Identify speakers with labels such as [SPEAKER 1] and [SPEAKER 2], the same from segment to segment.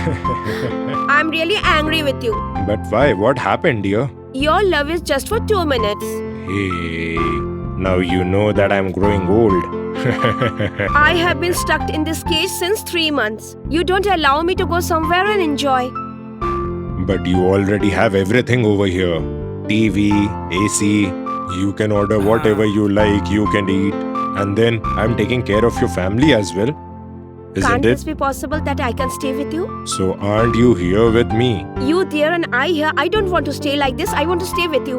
[SPEAKER 1] I'm really angry with you.
[SPEAKER 2] But why? What happened, dear?
[SPEAKER 1] Your love is just for 2 minutes.
[SPEAKER 2] Hey, now you know that I'm growing old.
[SPEAKER 1] I have been stuck in this cage since 3 months. You don't allow me to go somewhere and enjoy.
[SPEAKER 2] But you already have everything over here. TV, AC, you can order whatever you like, you can eat. And then I'm taking care of your family as well. Isn't
[SPEAKER 1] Can't
[SPEAKER 2] it?
[SPEAKER 1] this be possible that I can stay with you?
[SPEAKER 2] So aren't you here with me?
[SPEAKER 1] You there and I here. I don't want to stay like this. I want to stay with you.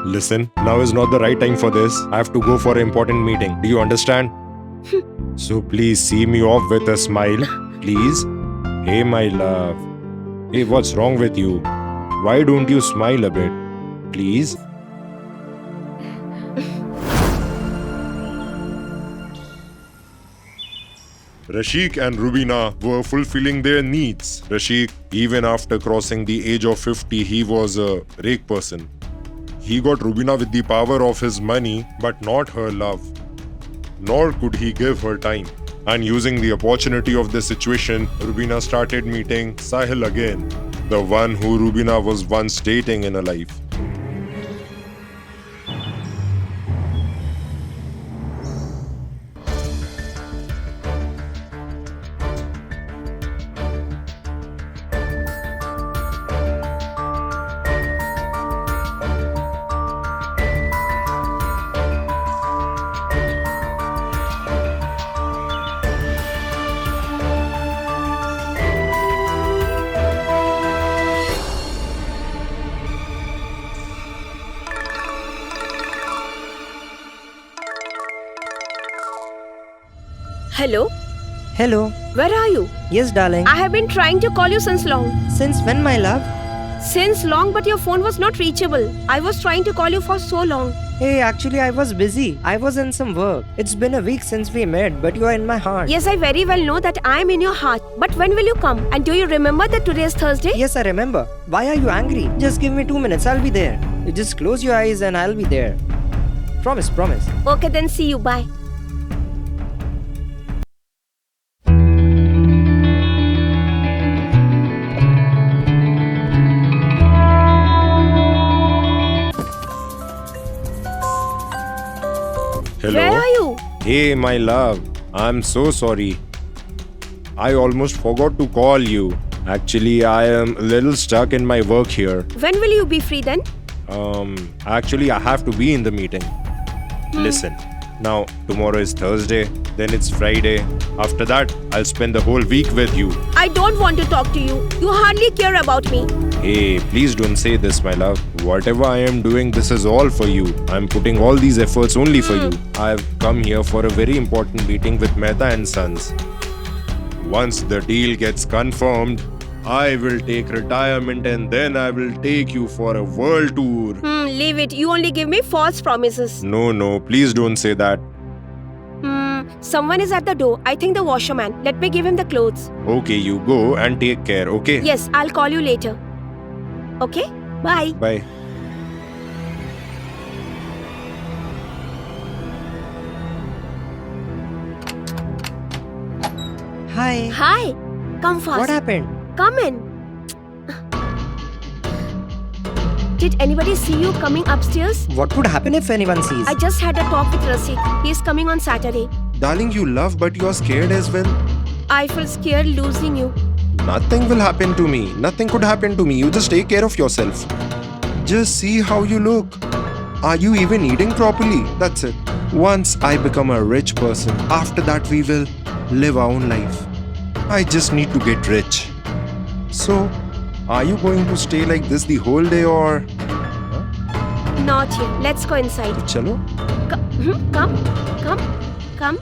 [SPEAKER 2] Listen, now is not the right time for this. I have to go for an important meeting. Do you understand? So please see me off with a smile. Please. Hey, my love. Hey, what's wrong with you? Why don't you smile a bit? Please. Rashik and Rubina were fulfilling their needs. Rashik, even after crossing the age of 50, he was a rake person. He got Rubina with the power of his money, but not her love. Nor could he give her time. And using the opportunity of this situation, Rubina started meeting Sahil again, the one who Rubina was once dating in her life.
[SPEAKER 1] Hello?
[SPEAKER 3] Hello.
[SPEAKER 1] Where are you?
[SPEAKER 3] Yes, darling.
[SPEAKER 1] I have been trying to call you since long.
[SPEAKER 3] Since when, my love?
[SPEAKER 1] Since long, but your phone was not reachable. I was trying to call you for so long.
[SPEAKER 3] Hey, actually, I was busy. I was in some work. It's been a week since we met, but you are in my heart.
[SPEAKER 1] Yes, I very well know that I am in your heart. But when will you come? And do you remember that today is Thursday?
[SPEAKER 3] Yes, I remember. Why are you angry? Just give me 2 minutes. I'll be there. You just close your eyes and I'll be there. Promise, promise.
[SPEAKER 1] Okay, then see you. Bye.
[SPEAKER 2] Hello?
[SPEAKER 1] Where are you?
[SPEAKER 2] Hey, my love. I'm so sorry. I almost forgot to call you. Actually, I am a little stuck in my work here.
[SPEAKER 1] When will you be free then?
[SPEAKER 2] Actually, I have to be in the meeting. Listen, now tomorrow is Thursday, then it's Friday. After that, I'll spend the whole week with you.
[SPEAKER 1] I don't want to talk to you. You hardly care about me.
[SPEAKER 2] Hey, please don't say this, my love. Whatever I am doing, this is all for you. I'm putting all these efforts only for you. I've come here for a very important meeting with Mehta and Sons. Once the deal gets confirmed, I will take retirement and then I will take you for a world tour.
[SPEAKER 1] Leave it. You only give me false promises.
[SPEAKER 2] No, please don't say that.
[SPEAKER 1] Someone is at the door. I think the washerman. Let me give him the clothes.
[SPEAKER 2] Okay, you go and take care, okay?
[SPEAKER 1] Yes, I'll call you later. Okay? Bye.
[SPEAKER 2] Bye.
[SPEAKER 3] Hi.
[SPEAKER 1] Hi. Come fast.
[SPEAKER 3] What happened?
[SPEAKER 1] Come in. Did anybody see you coming upstairs?
[SPEAKER 3] What would happen if anyone sees?
[SPEAKER 1] I just had a talk with Rasik. He's coming on Saturday.
[SPEAKER 2] Darling, you love but you're scared as well.
[SPEAKER 1] I feel scared losing you.
[SPEAKER 2] Nothing will happen to me. Nothing could happen to me. You just take care of yourself. Just see how you look. Are you even eating properly? That's it. Once I become a rich person, after that we will live our own life. I just need to get rich. So, are you going to stay like this the whole day or?
[SPEAKER 1] Not here. Let's go inside.
[SPEAKER 2] Chalo?
[SPEAKER 1] Come.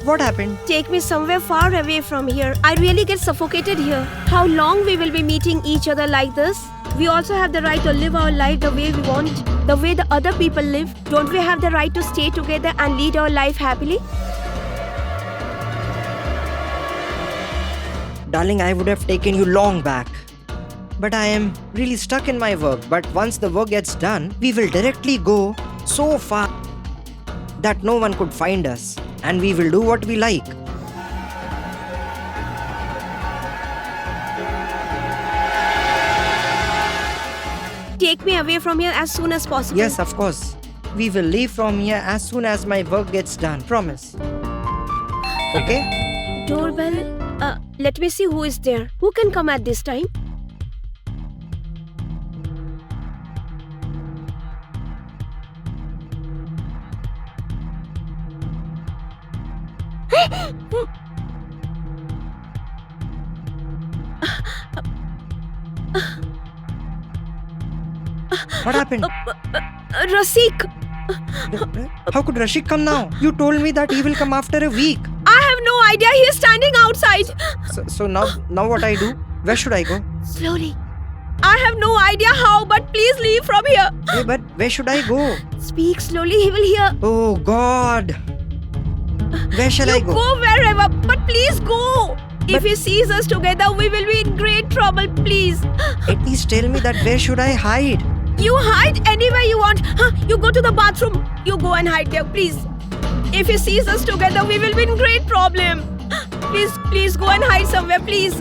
[SPEAKER 3] What happened?
[SPEAKER 1] Take me somewhere far away from here. I really get suffocated here. How long we will be meeting each other like this? We also have the right to live our life the way we want, the way the other people live. Don't we have the right to stay together and lead our life happily?
[SPEAKER 3] Darling, I would have taken you long back. But I am really stuck in my work. But once the work gets done, we will directly go so far that no one could find us. And we will do what we like.
[SPEAKER 1] Take me away from here as soon as possible.
[SPEAKER 3] Yes, of course. We will leave from here as soon as my work gets done. Promise. Okay?
[SPEAKER 1] Doorbell? Let me see who is there. Who can come at this time?
[SPEAKER 3] What happened?
[SPEAKER 1] Rasik!
[SPEAKER 3] How could Rashik come now? You told me that he will come after a week.
[SPEAKER 1] I have no idea. He is standing outside.
[SPEAKER 3] So now what I do? Where should I go?
[SPEAKER 1] Slowly. I have no idea how, but please leave from here.
[SPEAKER 3] Hey, but where should I go?
[SPEAKER 1] Speak slowly. He will hear.
[SPEAKER 3] Oh God. Where shall I go?
[SPEAKER 1] Go wherever, but please go. If he sees us together, we will be in great trouble. Please.
[SPEAKER 3] At least tell me that where should I hide?
[SPEAKER 1] You hide anywhere you want. You go to the bathroom. You go and hide there, please. If he sees us together, we will be in great problem. Please go and hide somewhere, please.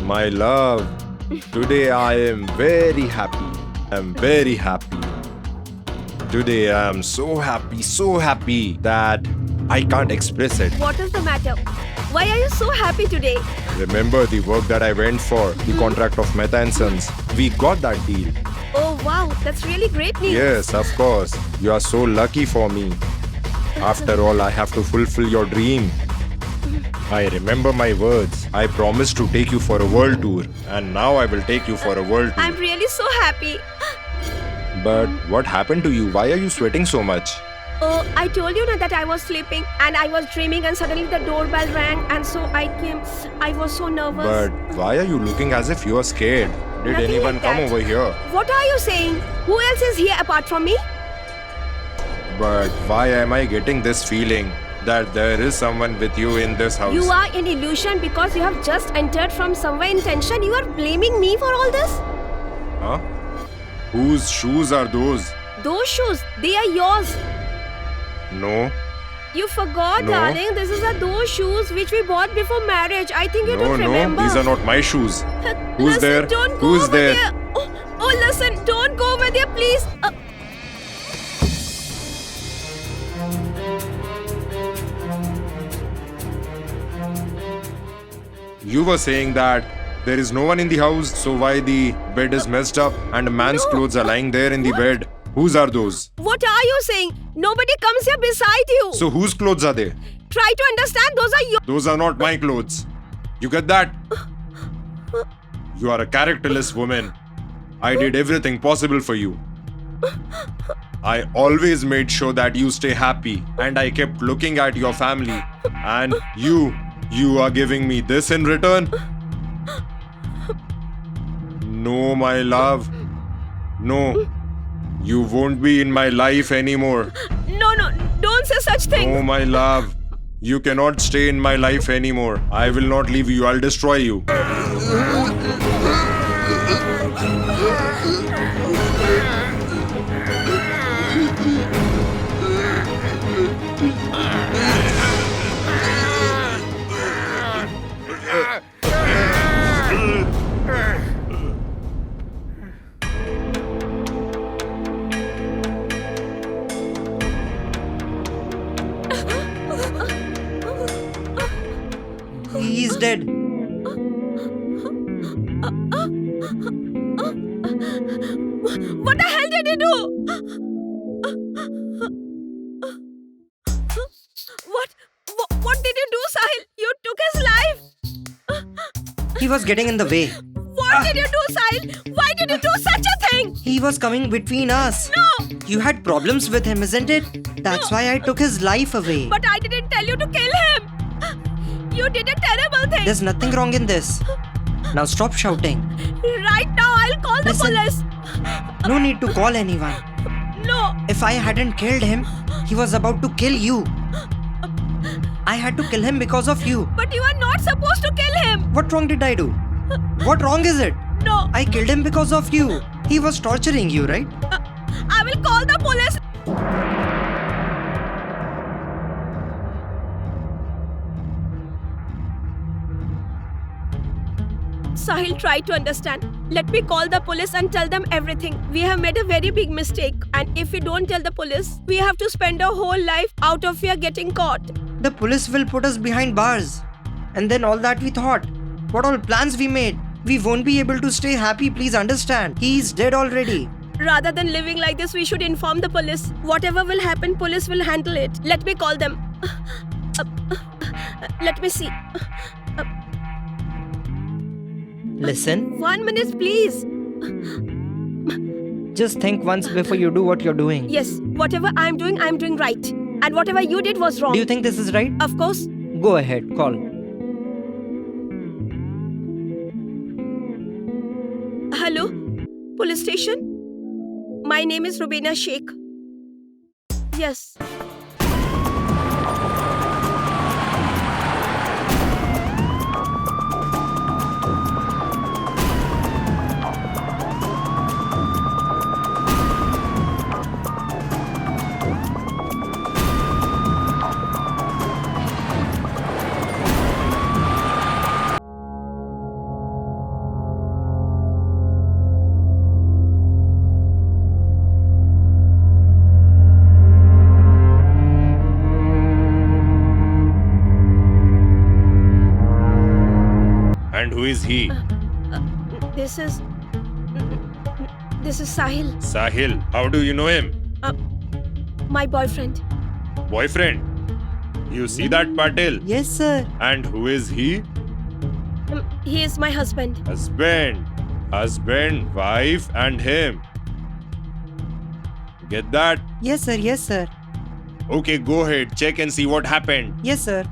[SPEAKER 2] My love, today I am very happy. I'm very happy. Today I am so happy that I can't express it.
[SPEAKER 1] What is the matter? Why are you so happy today?
[SPEAKER 2] Remember the work that I went for, the contract of Mehta and Sons? We got that deal.
[SPEAKER 1] Oh wow, that's really great news.
[SPEAKER 2] Yes, of course. You are so lucky for me. After all, I have to fulfill your dream. I remember my words. I promised to take you for a world tour, and now I will take you for a world tour.
[SPEAKER 1] I'm really so happy.
[SPEAKER 2] But what happened to you? Why are you sweating so much?
[SPEAKER 1] Oh, I told you na that I was sleeping and I was dreaming and suddenly the doorbell rang and so I came. I was so nervous.
[SPEAKER 2] But why are you looking as if you are scared? Did
[SPEAKER 1] Nothing
[SPEAKER 2] anyone
[SPEAKER 1] like
[SPEAKER 2] come
[SPEAKER 1] that.
[SPEAKER 2] over here?
[SPEAKER 1] What are you saying? Who else is here apart from me?
[SPEAKER 2] But why am I getting this feeling that there is someone with you in this house?
[SPEAKER 1] You are in illusion because you have just entered from somewhere in tension. You are blaming me for all this?
[SPEAKER 2] Huh? Whose shoes are those?
[SPEAKER 1] Those shoes, they are yours.
[SPEAKER 2] No.
[SPEAKER 1] You forgot,
[SPEAKER 2] No.
[SPEAKER 1] darling. This is those shoes which we bought before marriage. I think you don't remember.
[SPEAKER 2] These are not my shoes. Who's
[SPEAKER 1] Listen,
[SPEAKER 2] there?
[SPEAKER 1] Don't go
[SPEAKER 2] Who's
[SPEAKER 1] over
[SPEAKER 2] there?
[SPEAKER 1] there. Oh, listen, don't go over there, please.
[SPEAKER 2] You were saying that there is no one in the house, so why the bed is messed up and a man's
[SPEAKER 1] No.
[SPEAKER 2] clothes are lying there in the bed? Whose are those?
[SPEAKER 1] What are you saying? Nobody comes here beside you.
[SPEAKER 2] So whose clothes are they?
[SPEAKER 1] Try to understand. Those are yours.
[SPEAKER 2] Those are not my clothes. You get that? You are a characterless woman. I did everything possible for you. I always made sure that you stay happy, and I kept looking at your family. And you are giving me this in return? No, my love. No. You won't be in my life anymore.
[SPEAKER 1] No, don't say such things.
[SPEAKER 2] No, my love. You cannot stay in my life anymore. I will not leave you. I'll destroy you.
[SPEAKER 3] He's dead.
[SPEAKER 1] What the hell did you do? What did you do, Sahil? You took his life.
[SPEAKER 3] He was getting in the way.
[SPEAKER 1] What? What did you do, Sahil? Why did you do such a thing?
[SPEAKER 3] He was coming between us.
[SPEAKER 1] No!
[SPEAKER 3] You had problems with him, isn't it? That's why I took his life away.
[SPEAKER 1] But I didn't tell you to kill him. You did a terrible thing.
[SPEAKER 3] There's nothing wrong in this. Now stop shouting.
[SPEAKER 1] Right now, I'll call the
[SPEAKER 3] Listen.
[SPEAKER 1] police.
[SPEAKER 3] No need to call anyone.
[SPEAKER 1] No.
[SPEAKER 3] If I hadn't killed him, he was about to kill you. I had to kill him because of you.
[SPEAKER 1] But you are not supposed to kill him.
[SPEAKER 3] What wrong did I do? What wrong is it?
[SPEAKER 1] No.
[SPEAKER 3] I killed him because of you. He was torturing you, right?
[SPEAKER 1] I will call the police. Sahil, try to understand. Let me call the police and tell them everything. We have made a very big mistake. And if we don't tell the police, we have to spend our whole life out of fear getting caught.
[SPEAKER 3] The police will put us behind bars. And then all that we thought. What all plans we made. We won't be able to stay happy, please understand. He's dead already.
[SPEAKER 1] Rather than living like this, we should inform the police. Whatever will happen, police will handle it. Let me call them. Let me see.
[SPEAKER 3] Listen,
[SPEAKER 1] 1 minute, please.
[SPEAKER 3] just think once before you do what you're doing.
[SPEAKER 1] Yes, whatever I'm doing right. And whatever you did was wrong.
[SPEAKER 3] Do you think this is right?
[SPEAKER 1] Of course.
[SPEAKER 3] Go ahead, call.
[SPEAKER 1] Hello? Police station? My name is Rubina Sheikh. Yes.
[SPEAKER 2] And who is he?
[SPEAKER 1] This is Sahil,
[SPEAKER 2] Sahil. How do you know him?
[SPEAKER 1] my boyfriend.
[SPEAKER 2] Boyfriend? You see that, Patil?
[SPEAKER 3] Yes, sir.
[SPEAKER 2] And who is he?
[SPEAKER 1] He is my husband.
[SPEAKER 2] Husband, wife, and him. Get that?
[SPEAKER 3] Yes, sir. Yes, sir.
[SPEAKER 2] Okay, go ahead. Check and see what happened.
[SPEAKER 3] Yes, sir.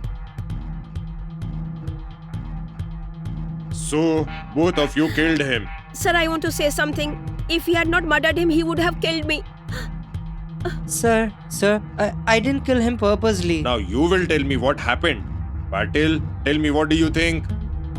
[SPEAKER 2] So, both of you killed him.
[SPEAKER 1] Sir, I want to say something. If he had not murdered him, he would have killed me.
[SPEAKER 3] Sir, I didn't kill him purposely.
[SPEAKER 2] Now you will tell me what happened. Patil, tell me, what do you think?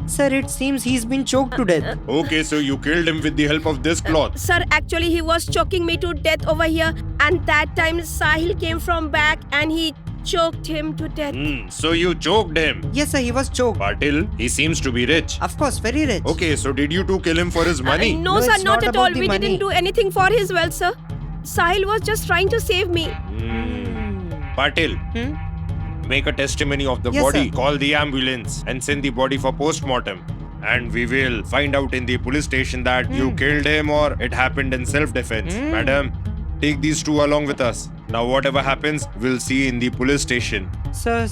[SPEAKER 3] Sir, it seems he's been choked to death.
[SPEAKER 2] Okay, so you killed him with the help of this cloth.
[SPEAKER 1] Sir, actually he was choking me to death over here, and that time Sahil came from back and he choked him to death.
[SPEAKER 2] So you choked him.
[SPEAKER 3] Yes, sir, he was choked.
[SPEAKER 2] Patil, he seems to be rich.
[SPEAKER 3] Of course, very rich.
[SPEAKER 2] Okay, so did you two kill him for his money?
[SPEAKER 1] No,
[SPEAKER 3] No,
[SPEAKER 1] sir,
[SPEAKER 3] it's
[SPEAKER 1] not
[SPEAKER 3] not
[SPEAKER 1] at all.
[SPEAKER 3] about the
[SPEAKER 1] We
[SPEAKER 3] money.
[SPEAKER 1] didn't do anything for his wealth, sir. Sahil was just trying to save me.
[SPEAKER 2] Patil, make a testimony of the
[SPEAKER 3] Yes,
[SPEAKER 2] body.
[SPEAKER 3] sir.
[SPEAKER 2] Call the ambulance and send the body for post-mortem. And we will find out in the police station that you killed him or it happened in self-defense. Madam, take these two along with us. Now whatever happens, we'll see in the police station.
[SPEAKER 3] Sir,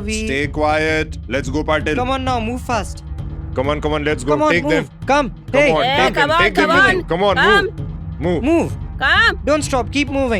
[SPEAKER 3] we...
[SPEAKER 2] Stay quiet. Let's go, Patil.
[SPEAKER 3] Come on now, move fast.
[SPEAKER 2] Come on, let's go.
[SPEAKER 3] Come on,
[SPEAKER 2] Take
[SPEAKER 3] move.
[SPEAKER 2] them.
[SPEAKER 3] Come.
[SPEAKER 2] Come
[SPEAKER 3] Hey,
[SPEAKER 2] on,
[SPEAKER 1] Hey,
[SPEAKER 2] take them.
[SPEAKER 1] come on,
[SPEAKER 2] Take them
[SPEAKER 1] come
[SPEAKER 2] with
[SPEAKER 1] on.
[SPEAKER 2] you. Come on,
[SPEAKER 1] Come.
[SPEAKER 2] move.
[SPEAKER 3] move.
[SPEAKER 1] Come.
[SPEAKER 3] Don't stop, keep moving.